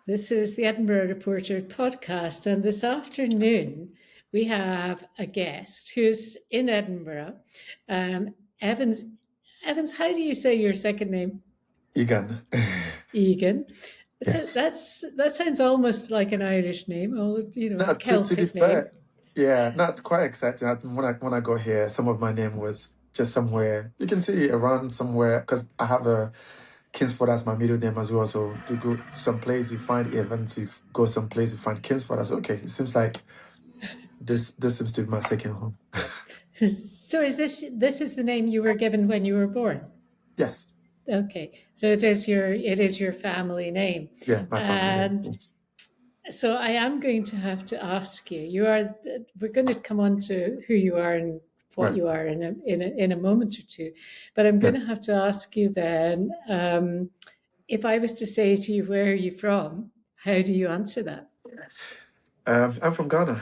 This is the Edinburgh Reporter podcast, and this afternoon we have a guest who's in Edinburgh. Evans, how do you say your second name? Eghan. Eghan. Yes. That sounds almost like an Irish name, or No, to be Celtic name. fair, yeah, no, it's quite exciting. When I got here, some of my name was just somewhere you can see around somewhere because I have a Kingsford as my middle name as well. So you go someplace you find Evans, go someplace you find Kingsford. I said, okay, it seems like this seems to be my second home. So is this is the name you were given when you were born? Yes, Okay, so it is your family name, yeah, my family name. and Yes. so I am going to have to ask you. We're going to come on to who you are and what Right. you are in a moment or two, but I'm Yeah. going to have to ask you then. If I was to say to you, "Where are you from?" How do you answer that? I'm from Ghana.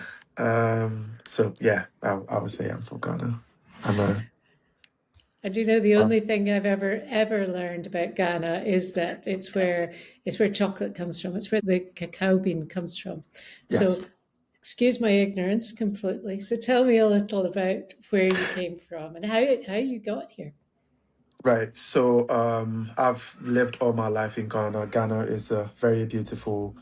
So yeah, I would say I'm from Ghana. I'm a And the only thing I've ever learned about Ghana is that it's where chocolate comes from. It's where the cacao bean comes from. So yes. excuse my ignorance completely. So tell me a little about where you came from and how you got here. Right. So I've lived all my life in Ghana. Ghana is a very beautiful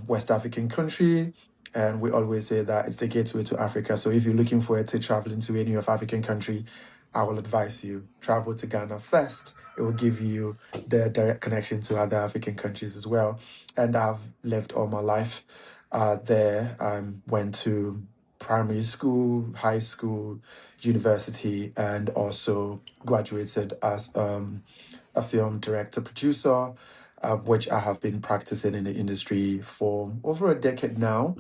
West African country. And we always say that it's the gateway to Africa. So if you're looking forward to traveling to any of African country, I will advise you travel to Ghana first. It will give you the direct connection to other African countries as well. And I've lived all my life there. Went to primary school, high school, university, and also graduated as a film director producer, which I have been practicing in the industry for over a decade now.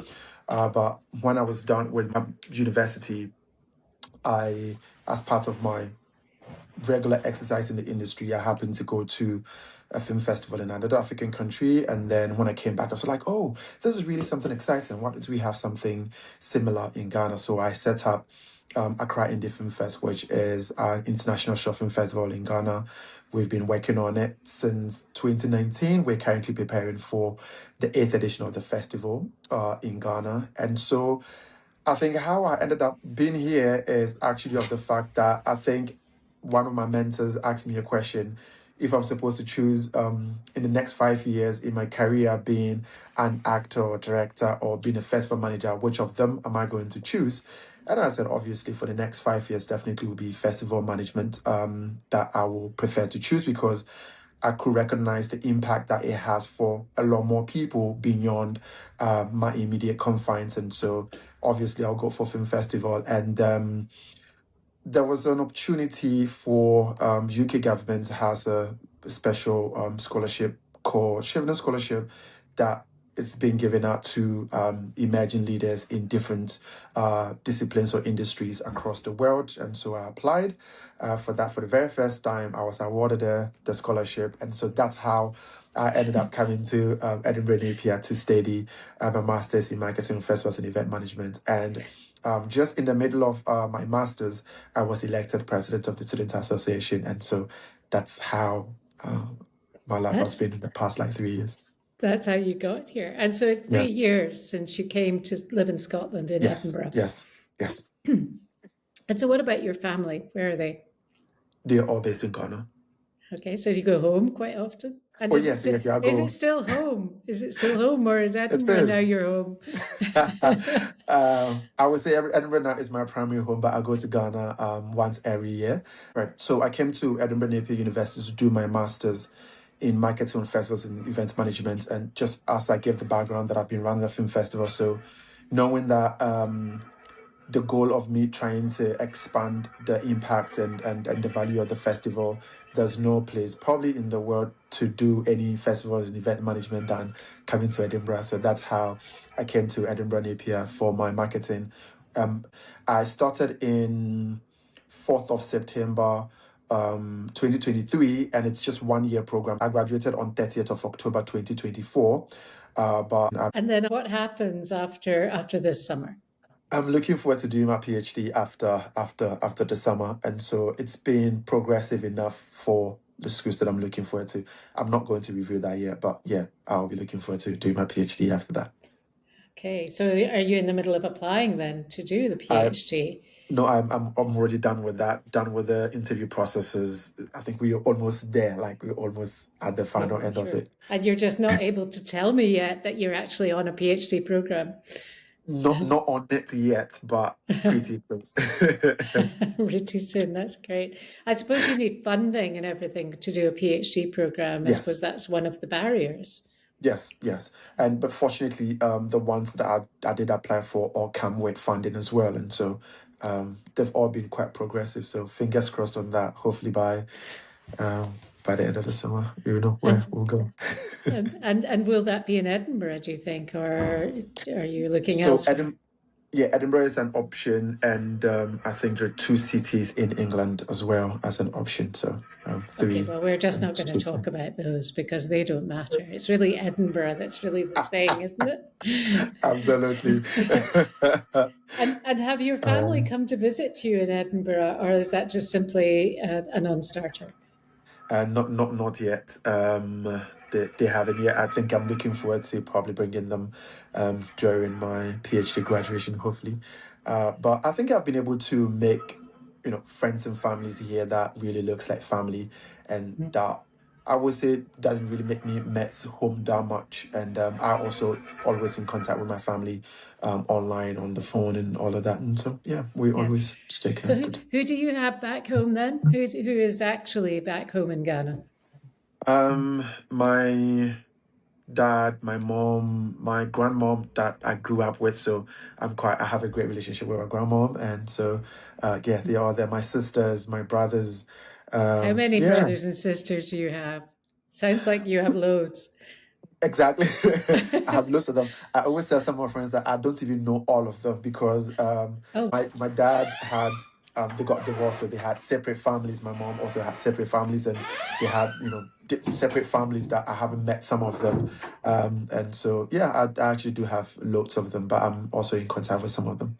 But when I was done with my university, I, as part of my regular exercise in the industry, I happened to go to a film festival in another African country. And then when I came back, I was like, oh, this is really something exciting. Why don't we have something similar in Ghana? So I set up Accra Indie Film Fest, which is an international short film festival in Ghana. We've been working on it since 2019. We're currently preparing for the eighth edition of the festival in Ghana. And so I think how I ended up being here is actually of the fact that I think one of my mentors asked me a question if I'm supposed to choose in the next 5 years in my career being an actor or director or being a festival manager, which of them am I going to choose? And I said, obviously, for the next 5 years, definitely will be festival management that I will prefer to choose because I could recognize the impact that it has for a lot more people beyond my immediate confines. And so obviously I'll go for film festival. And there was an opportunity for UK government has a special scholarship called Chivner Scholarship that it's been given out to emerging leaders in different disciplines or industries across the world. And so I applied for that for the very first time. I was awarded the scholarship. And so that's how I ended up coming to Edinburgh Napier to study my master's in marketing, festivals, and event management. And just in the middle of my master's, I was elected president of the Students Association. And so that's how my life has That's been in the past like 3 years. that's how you got here. And so it's Yeah. 3 years since you came to live in Scotland in Yes. Edinburgh. Yes. Yes. And so what about your family? Where are they? They're all based in Ghana. Okay, so you go home quite often? And Oh, yes. Yes. Yeah. I is it go. still home? Is it still home or is It Edinburgh now says. your home? I would say Edinburgh now is my primary home, but I go to Ghana once every year. Right. So I came to Edinburgh Napier University to do my master's in marketing, festivals, and event management. And just as I gave the background that I've been running a film festival, so knowing that the goal of me trying to expand the impact and the value of the festival, there's no place probably in the world to do any festivals and event management than coming to Edinburgh. So that's how I came to Edinburgh Napier for my marketing. Um, I started in 4th of September 2023, and it's just 1 year program. I graduated on 30th of October 2024. But And then what happens after this summer? I'm looking forward to doing my PhD after the summer, and so it's been progressive enough for the schools that I'm looking forward to. I'm not going to review that yet, but yeah, I'll be looking forward to doing my PhD after that. Okay, so are you in the middle of applying then to do the I PhD? No, I'm already done with that. Done with the interview processes. I think we're almost there. Like we're almost at the Yeah, final end of sure. it. And you're just not able to tell me yet that you're actually on a PhD program. Not on it yet, but pretty close. Pretty soon, that's great. I suppose you need funding and everything to do a PhD program. I Yes, suppose that's one of the barriers. yes. And but fortunately, the ones that I did apply for all come with funding as well, and so they've all been quite progressive. So fingers crossed on that. Hopefully by the end of the summer, we know where And we'll go. and will that be in Edinburgh, do you think, or are you looking So elsewhere? Edinburgh is an option, and I think there are two cities in England as well as an option. So Okay, three. well, we're just not going to Two, talk about those because they don't matter. It's really Edinburgh that's really the thing, isn't Absolutely. it? And have your family um, come to visit you in Edinburgh, or is that just simply a non-starter? not yet. They haven't yet. I think I'm looking forward to probably bringing them during my PhD graduation, hopefully. But I think I've been able to make, friends and families here that really looks like family, and that I would say doesn't really make me miss home that much. And I also always in contact with my family online on the phone and all of that. And so yeah, we Yeah. always stay So connected. who do you have back home then? Who is actually back home in Ghana? My dad, my mom, my grandmom that I grew up with. So I have a great relationship with my grandmom. And so, yeah, they are there. My sisters, my brothers. How many Yeah, brothers and sisters do you have? Sounds like you have loads. exactly. I have lots of them. I always tell some of my friends that I don't even know all of them because Oh, my dad had they got divorced, so they had separate families. My mom also had separate families, and they had separate families that I haven't met some of them. And so yeah, I actually do have loads of them, but I'm also in contact with some of them.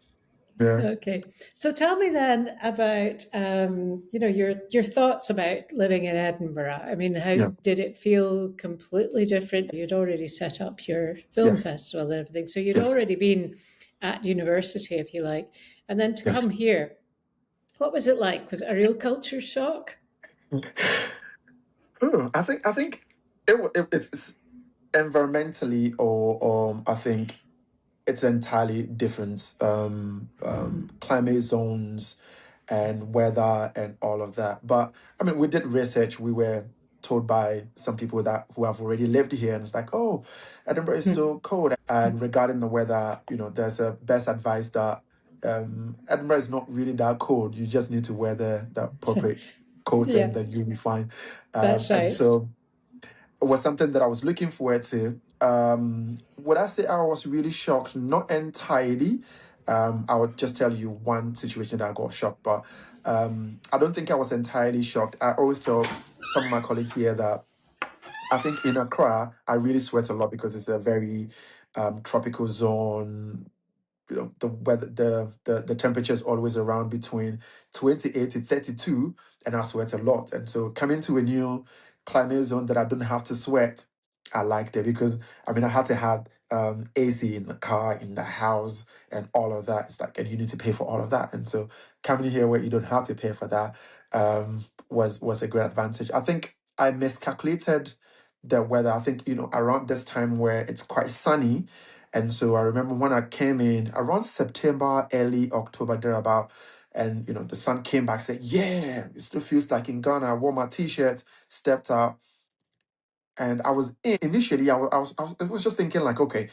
Yeah, okay. So tell me then about your thoughts about living in Edinburgh. I mean, how yeah, did it feel completely different? You'd already set up your film yes, festival and everything, so you'd yes, already been at university, if you like, and then to yes. come here, what was it like? Was it a real culture shock? Oh, I think it's environmentally, or I think it's entirely different climate zones and weather and all of that. But I mean, we did research. We were told by some people that who have already lived here, and it's like, oh, Edinburgh is so cold. And regarding the weather, there's a best advice that Edinburgh is not really that cold. You just need to wear the appropriate coat, Yeah, and then you'll be fine. that's And right. so was something that I was looking forward to. Would I say I was really shocked? Not entirely. I would just tell you one situation that I got shocked, but I don't think I was entirely shocked. I always tell some of my colleagues here that I think in Accra, I really sweat a lot because it's a very tropical zone. The weather, the temperature is always around between 28 to 32, and I sweat a lot. And so coming to a new climate zone that I don't have to sweat, I liked it because I mean I had to have AC in the car, in the house, and all of that. It's like, and you need to pay for all of that. And so coming here where you don't have to pay for that was a great advantage. I think I miscalculated the weather. I think around this time where it's quite sunny, and so I remember when I came in around September, early October, thereabout, and the sun came back, said, "Yeah, it still feels like in Ghana." I wore my t-shirt, stepped out, and I was initially, I was just thinking like, okay,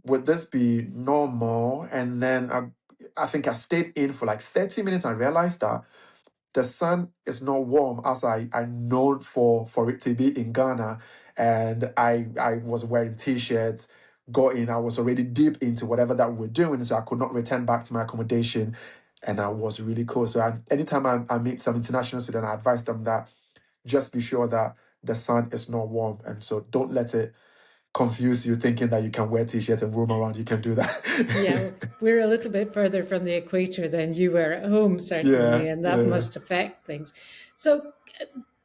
would this be normal? And then I think I stayed in for like 30 minutes. I realized that the sun is not warm as I known for it to be in Ghana, and I was wearing t-shirts. Got in, I was already deep into whatever that we were doing, so I could not return back to my accommodation, and I was really cold. So anytime I meet some international student, I advise them that just be sure that the sun is not warm, and so don't let it confuse you thinking that you can wear t-shirts and roam around. You can do Yeah, that. we're a little bit further from the equator than you were at home, certainly, Yeah, and that yeah. must affect things. So,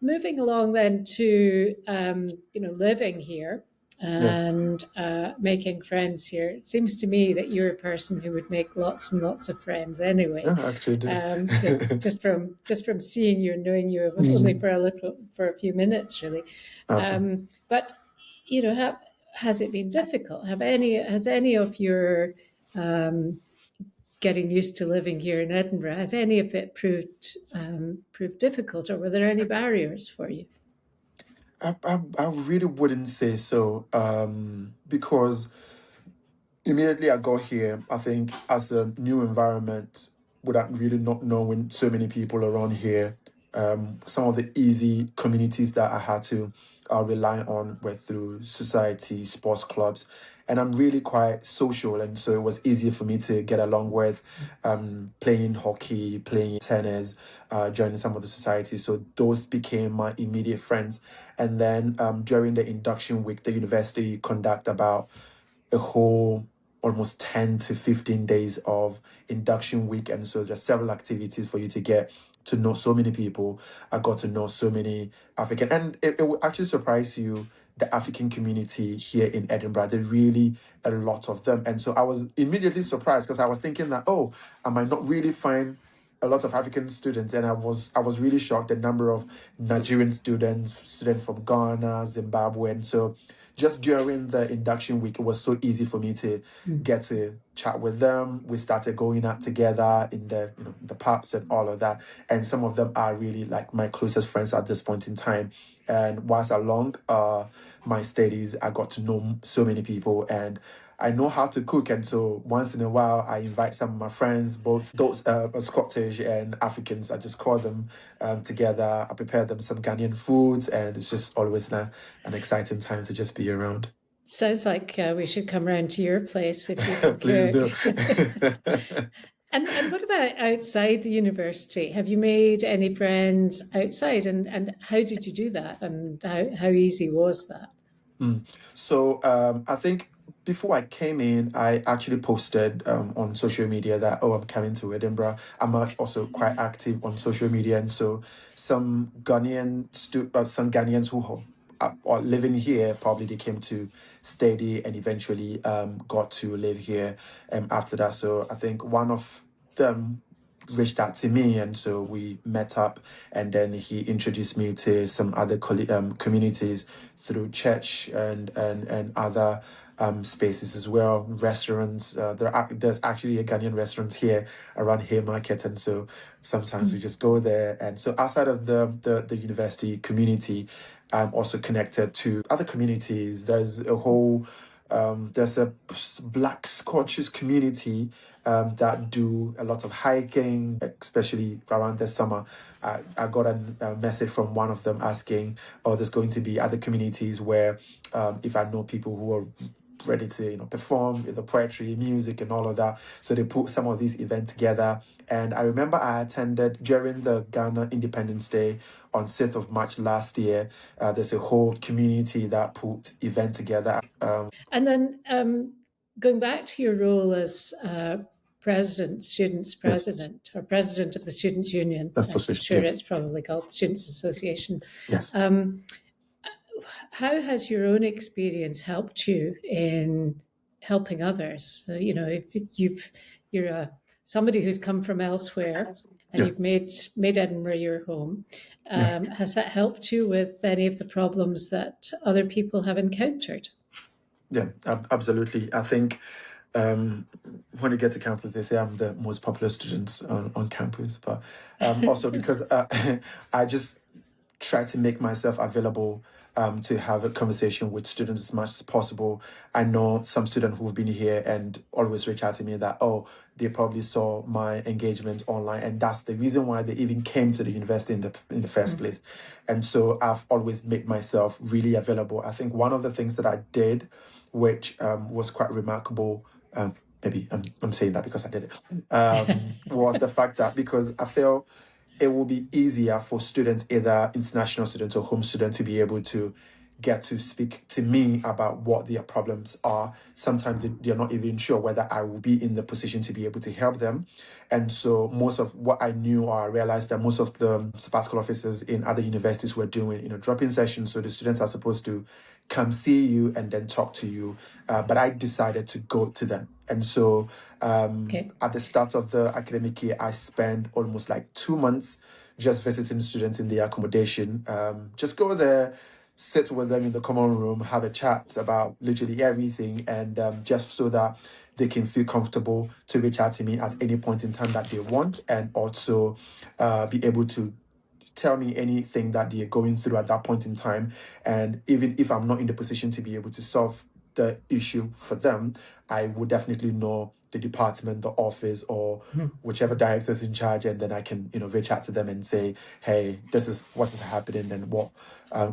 moving along then to living here Yeah, and making friends here. It seems to me that you're a person who would make lots and lots of friends anyway. yeah, I actually do. Just from seeing you and knowing you only Mhm. for a few minutes, really. Awesome. But has it been difficult? Has any of your getting used to living here in Edinburgh, has any of it proved difficult, or were there any barriers for you? I really wouldn't say so, because immediately I got here, I think as a new environment, without really not knowing so many people around here, some of the easy communities that I had to rely on were through society, sports clubs, and I'm really quite social, and so it was easier for me to get along with, playing hockey, playing tennis, joining some of the societies. So those became my immediate friends, and then during the induction week, the university conduct about a whole almost 10 to 15 days of induction week. And so there's several activities for you to get to know so many people. I got to know so many African, and it will actually surprise you, the African community here in Edinburgh. There's really a lot of them. And so I was immediately surprised because I was thinking that, oh, I might not really find a lot of African students, and I was really shocked the number of Nigerian students from Ghana, Zimbabwe, and so just during the induction week, it was so easy for me to get to chat with them. We started going out together in the pubs and all of that. And some of them are really like my closest friends at this point in time. And whilst along my studies, I got to know so many people, and I know how to cook. And so once in a while, I invite some of my friends, both those Scottish and Africans. I just call them together. I prepare them some Ghanaian foods, and it's just always an exciting time to just be around. Sounds like we should come round to your place if you can Please do. cook. And what about outside the university? Have you made any friends outside, and how did you do that, and how easy was that? Mm. So I think before I came in, I actually posted on social media that, oh, I'm coming to Edinburgh. I'm also quite active on social media, and so some Ghanaians who are living here, probably they came to study and eventually got to live here after that. So I think one of them reached out to me, and so we met up, and then he introduced me to some other communities through church and other spaces as well, restaurants. There's actually a Ghanaian restaurant here around Haymarket, and so sometimes we just go there. And so outside of the university community, I'm also connected to other communities. There's a Black Scottish community that do a lot of hiking, especially around the summer. I got a message from one of them asking, "Oh, there's going to be other communities where, if I know people who are ready to perform the poetry, music, and all of that." So they put some of these events together. And I remember I attended during the Ghana Independence Day on 6th of March last year. There's a whole community that put event together. And then going back to your role as students Yes, president, or president of the Students' Union, that's I'm association. sure Yeah, it's probably called Students' Association. yes. Um, how has your own experience helped you in helping others? If you're somebody who's come from elsewhere and Yeah, you've made Edinburgh your home, yeah. has that helped you with any of the problems that other people have encountered? Yeah, absolutely. I think um, when you get to campus, they say I'm the most popular student on campus, but also because I just try to make myself available to have a conversation with students as much as possible. I know some students who've been here and always reach out to me that, oh, they probably saw my engagement online, and that's the reason why they even came to the university in the first place. And so I've always made myself really available. I think one of the things that I did, which was quite remarkable, maybe I'm saying that because I did it, was the fact that because I feel it will be easier for students, either international students or home students, to be able to get to speak to me about what their problems are. Sometimes they're not even sure whether I will be in the position to be able to help them. And so most of what I knew, or I realized that most of the sabbatical officers in other universities were doing, drop-in sessions. So the students are supposed to come see you and then talk to you. But I decided to go to them. And so Okay. at the start of the academic year, I spent almost like 2 months just visiting students in their accommodation. Just go there, sit with them in the common room, have a chat about literally everything, and just so that they can feel comfortable to reach out to me at any point in time that they want, and also be able to tell me anything that they're going through at that point in time. And even if I'm not in the position to be able to solve the issue for them, I would definitely know the department, the office, or Mhm. whichever director's in charge, and then I can, reach out to them and say, "Hey, this is what is happening, and what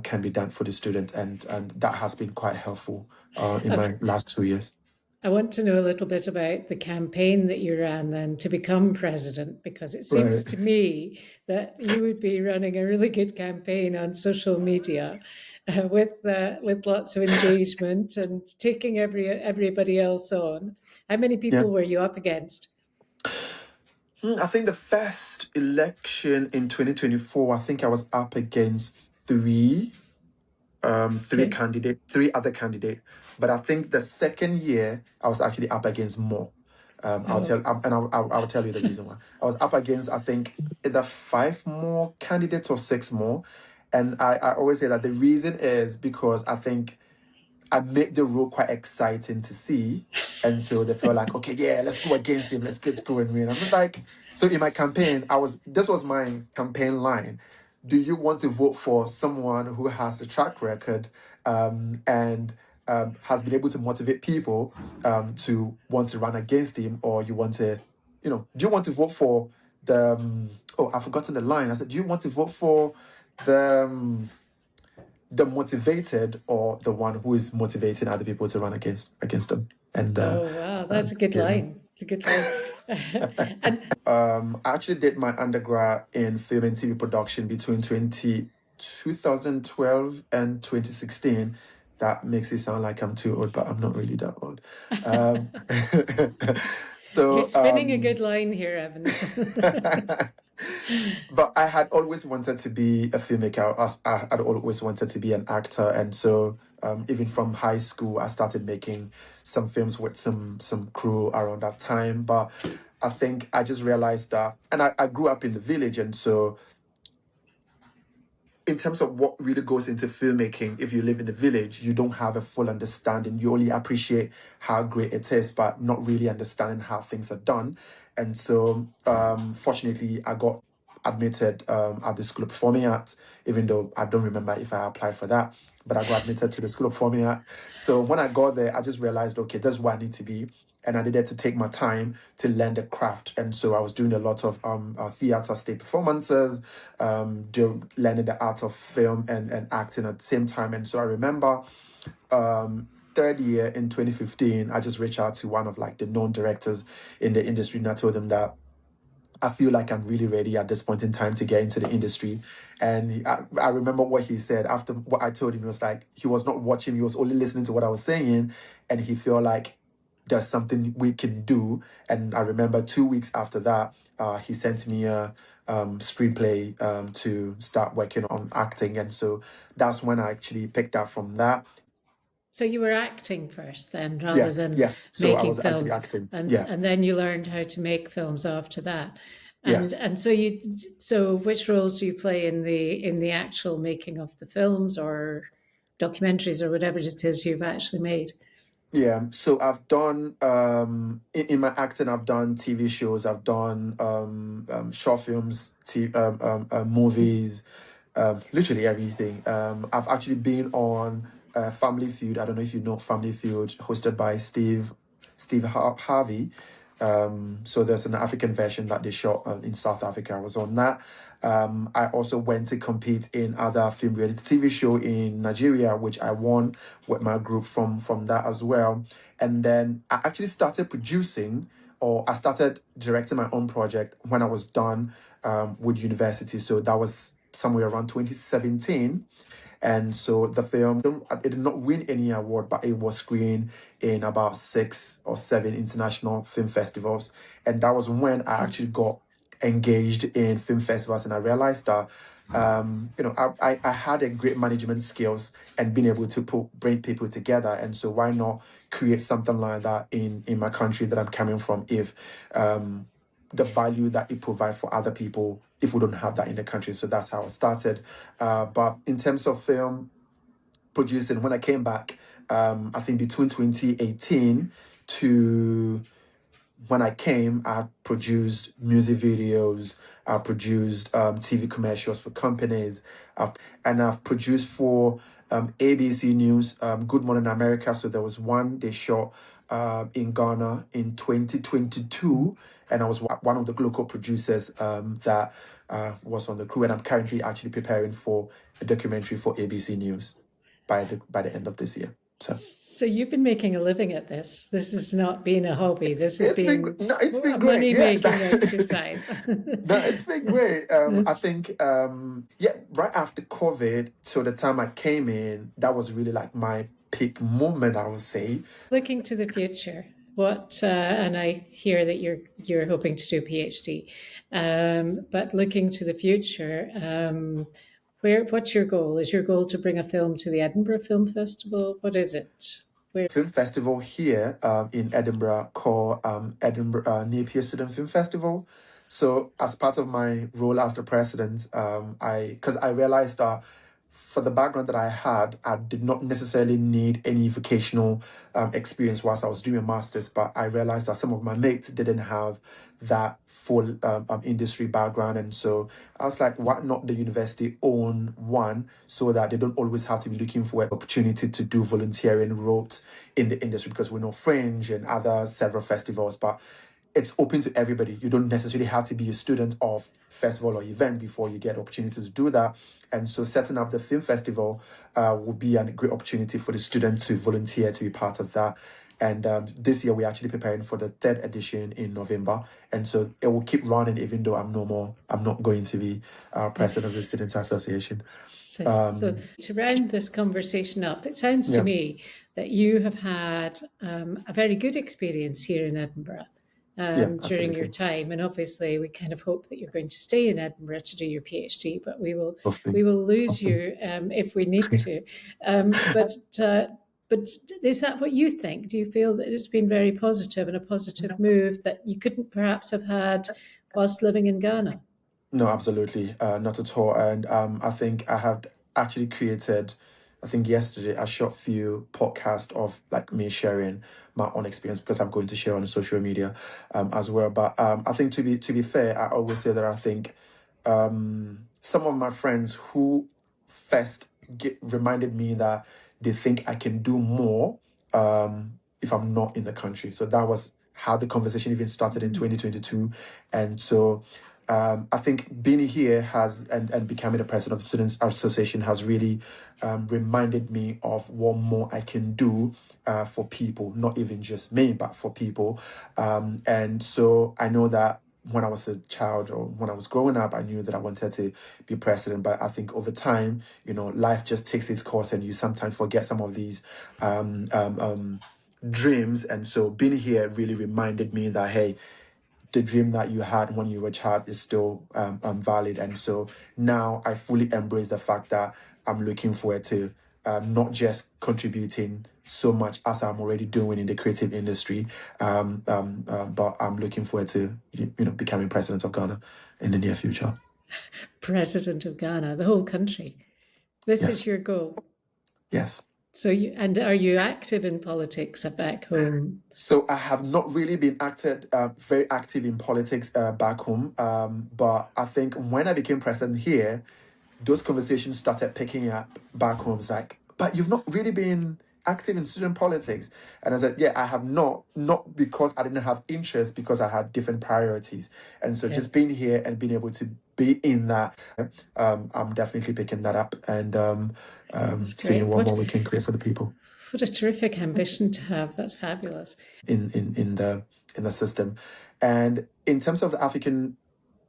can be done for the student," and that has been quite helpful in Okay. my last 2 years. I want to know a little bit about the campaign that you ran then to become president, because it seems Right. to me that you would be running a really good campaign on social media with lots of engagement and taking everybody else on. How many Yeah. people were you up against? I think the first election in 2024, I think I was up against Okay. three other candidate. But I think the second year I was actually up against more. I'll Oh, tell, and I'll tell you the reason why. I was up against, I think, either five more candidates or six more. And I always say that the reason is because I think I made the role quite exciting to see. And so they felt like, okay, yeah, let's go against him. Let's get going, man. I'm just like, so in my campaign, this was my campaign line. Do you want to vote for someone who has a track record and has been able to motivate people to want to run against him, or you want to, do you want to vote for oh, I've forgotten the line. I said, do you want to vote for the, the motivated, or the one who is motivating other people to run against them? And oh, wow, that's a good yeah. line. It's a good line. And I actually did my undergrad in film and TV production between 2012 and 2016. That makes it sound like I'm too old, but I'm not really that old. Um, you're so, spinning a good line here, Evan. but I had always wanted to be a filmmaker. I had always wanted to be an actor, and so even from high school, I started making some films with some crew around that time. But I think I just realized that, and I grew up in the village, and so in terms of what really goes into filmmaking, if you live in the village, you don't have a full understanding. You only appreciate how great it is, but not really understanding how things are done. And so, fortunately, I got admitted at the School of Performing Arts, even though I don't remember if I applied for that, but I got admitted to the School of Performing Arts. So when I got there, I just realized, okay, this is where I need to be. And I needed to take my time to learn the craft. And so I was doing a lot of theater stage performances, learning the art of film and acting at the same time. And so I remember third year in 2015, I just reached out to one of like the known directors in the industry, and I told them that I feel like I'm really ready at this point in time to get into the industry. And I remember what he said after what I told him. He was like, he was not watching, he was only listening to what I was saying. And he felt like there's something we can do. And I remember 2 weeks after that, he sent me a screenplay to start working on acting. And so that's when I actually picked up from that. so you were acting first then, rather Yes, than yes. So I making was actually films, acting. and Yeah, and then you learned how to make films after that. And yes. and so which roles do you play in the actual making of the films or documentaries or whatever it is you've actually made? Yeah, so I've done in my acting, I've done TV shows, I've done short films, movies, literally everything. I've actually been on Family Feud. I don't know if you know Family Feud, hosted by Steve Harvey. So there's an African version that they shot in South Africa. I was on that. I also went to compete in other film reality TV show in Nigeria, which I won with my group from that as well. And then I actually started producing, or I started directing my own project when I was done with university. So that was somewhere around 2017. And so the film, it did not win any award, but it was screened in about 6 or 7 international film festivals. And that was when I actually got engaged in film festivals, and I realized that I had a great management skills and being able to bring people together. And so why not create something like that in my country that I'm coming from, if the value that it provides for other people, if we don't have that in the country. So that's how I started. But in terms of film producing, when I came back, I think between 2018 to when I came, I produced music videos, I produced TV commercials for companies, and I've produced for ABC News, Good Morning America. So there was one they shot in Ghana in 2022, and I was one of the local producers that was on the crew, and I'm currently actually preparing for a documentary for ABC News by the end of this year. So you've been making a living at this. This has not been a hobby. This has It's been been no, it's a been great. Yeah. money-making exercise. No, it's been great. I It's think right after COVID, till the time I came in, that was really like my peak moment, I would say. looking to the future. And I hear that you're hoping to do a PhD, but looking to the future, what's your goal? Is your goal to bring a film to the Edinburgh Film Festival? What is it? Film festival here in Edinburgh called Edinburgh Napier Student Film Festival. So as part of my role as the president, because I realized that for the background that I had, I did not necessarily need any vocational experience whilst I was doing a master's, but I realized that some of my mates didn't have that full industry background. And so I was like, why not the university own one, so that they don't always have to be looking for an opportunity to do volunteering roles in the industry, because we know Fringe and other several festivals, but it's open to everybody. You don't necessarily have to be a student of festival or event before you get opportunity to do that. And so setting up the film festival would be a great opportunity for the students to volunteer to be part of that. And this year we're actually preparing for the 3rd edition in November. And so it will keep running even though I'm not going to be president of the Students Association. So to round this conversation up, it sounds to me that you have had a very good experience here in Edinburgh. During your time, and obviously we kind of hope that you're going to stay in Edinburgh to do your PhD, but we will lose you if we need to. But is that what you think? Do you feel that it's been very positive and a positive move that you couldn't perhaps have had whilst living in Ghana? No, absolutely, not at all. And I think I have actually created, I think yesterday, a short few podcast of like me sharing my own experience, because I'm going to share on social media as well. But I think to be fair, I always say that I think some of my friends who first reminded me that they think I can do more if I'm not in the country. So that was how the conversation even started in 2022. And so I think being here and becoming the president of the Students Association has really reminded me of what more I can do for people, not even just me, but for people. And so I know that when I was a child or when I was growing up, I knew that I wanted to be president. But I think over time, life just takes its course and you sometimes forget some of these dreams. And so being here really reminded me that, hey, the dream that you had when you were a child is still valid. And so now I fully embrace the fact that I'm looking forward to not just contributing so much as I'm already doing in the creative industry, but I'm looking forward to becoming president of Ghana in the near future. President of Ghana, the whole country. This is your goal. Yes. So are you active in politics back home? So I have not really been very active in politics back home. But I think when I became president here, those conversations started picking up back home. It's like, but you've not really been active in student politics. And I said, yeah, I have not because I didn't have interest, because I had different priorities. And so just being here and being able to be in that, I'm definitely picking that up and seeing what more we can create for the people. What a terrific ambition to have. That's fabulous. In the system. And in terms of the African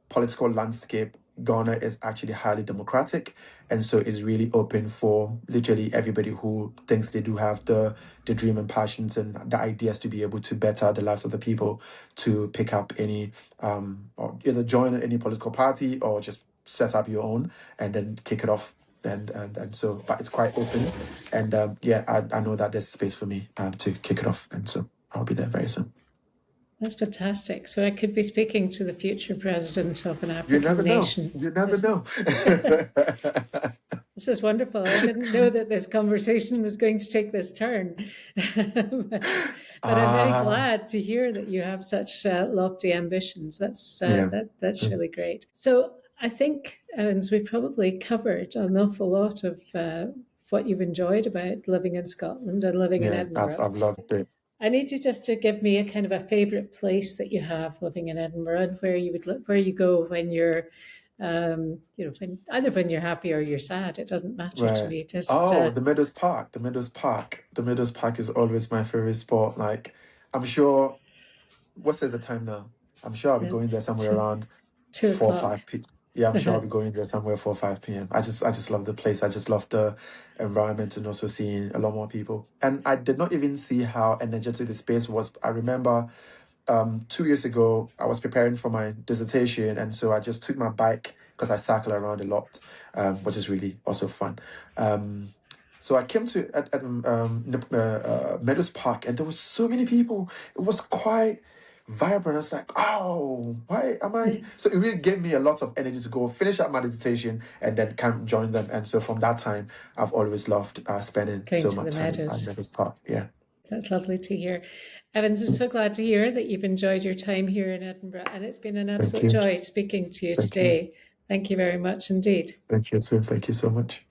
political landscape, Ghana is actually highly democratic, and so it's really open for literally everybody who thinks they do have the dream and passions and the ideas to be able to better the lives of the people, to pick up any or either join any political party or just set up your own and then kick it off. And so, but it's quite open, and yeah, I know that there's space for me to kick it off, and so I'll be there very soon. That's fantastic. So I could be speaking to the future president of an You never African know. nation. You never know. This is wonderful. I didn't know that this conversation was going to take this turn. but I'm very glad to hear that you have such lofty ambitions. That's that's really great. So I think, Evans, we probably covered an awful lot of what you've enjoyed about living in Scotland and living in Edinburgh. I've loved it. I need you just to give me a kind of a favorite place that you have living in Edinburgh, and where you would where you go when you're, either when you're happy or you're sad. It doesn't matter to me. Just the Meadows Park. The Meadows Park. The Meadows Park is always my favorite spot. Like, I'm sure. What is the time now? I'm sure I'll be going there somewhere around 2 4 o'clock. 5 p. Yeah, I'm sure I'll be going there somewhere 4 5 p.m. I just love the place. I just love the environment and also seeing a lot more people. And I did not even see how energetic the space was. I remember 2 years ago, I was preparing for my dissertation, and so I just took my bike because I cycle around a lot, which is really also fun. So I came to Meadows Park, and there was so many people. It was quite vibrant. I was like, oh, why am I? So it really gave me a lot of energy to go finish up my dissertation and then come join them. And so from that time, I've always loved spending Going so to much the time at Meadows. Meadows Park. Yeah. That's lovely to hear. Evans, I'm so glad to hear that you've enjoyed your time here in Edinburgh, and it's been an absolute joy speaking to you today. Thank you very much indeed. Thank you, too. Thank you so much.